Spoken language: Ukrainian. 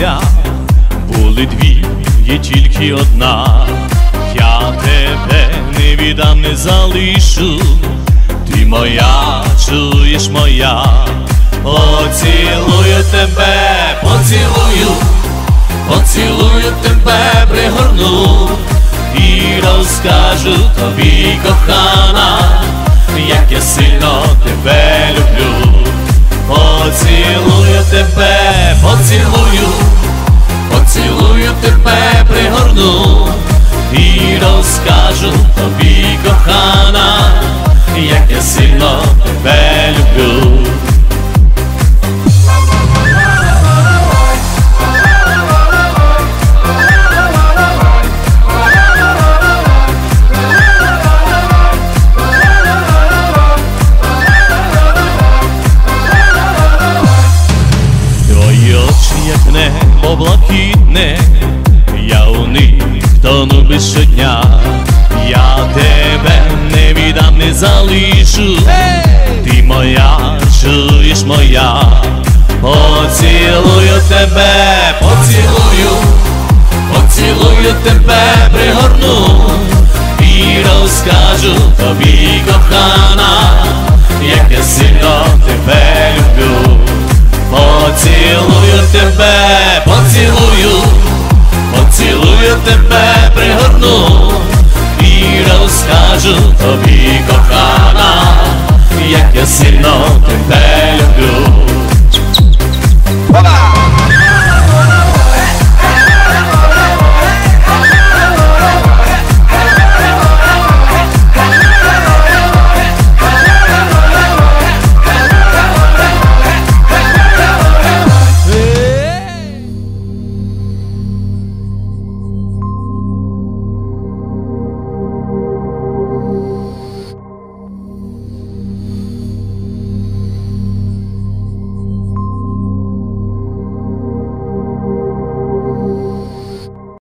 серця були дві, є тільки одна. Я тебе не віддам, не залишу. Ти моя, чуєш, моя. Поцілую тебе, поцілую, поцілую тебе, пригорну і розкажу тобі, кохана, як я сильно тебе люблю. Поцілую тебе, поцілую, поцілую тебе, пригорну і розкажу тобі, кохана, як я сильно тебе люблю. Твої очі, як небо блакитне, я у них тону без щодня. Я тебе не віддам, не залишу. Ти моя, чуєш, моя. Поцілую тебе, поцілую, поцілую тебе, пригорну і розкажу тобі, кохана, як я сильно тебе люблю. Поцілую тебе, поцілую, поцілую тебе, пригорну і розкажу тобі, кохана, як я сильно тебе люблю.